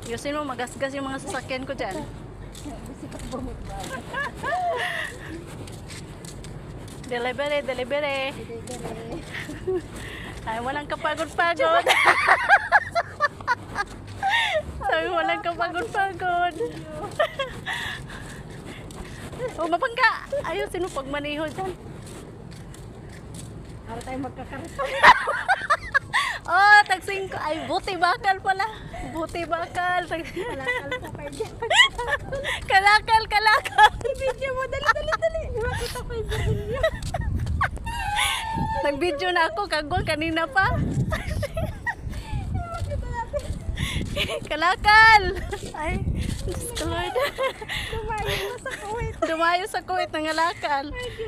Yusin mo, magasgas yung mga sasakyan ko dyan. Delivery, delivery. Ay, walang kapagod-pagod. Sabi, walang kapagod-pagod. O, mapangga. Ayusin mo pagmaniho dyan. Para tayo magkakarito. Oh, tagsing ko. Ay, buti bakal pala. Buti bakal. Kalakal po kayo dyan. Kalakal, kalakal. I-video mo, dali. Makita ko yung video. Nag-video na ako, kagwang kanina pa. Makita natin. Kalakal. Ay, Diyos ko Lord. Dumayo na sa Kuwait. Dumayo sa Kuwait ng kalakal. Ay, Diyos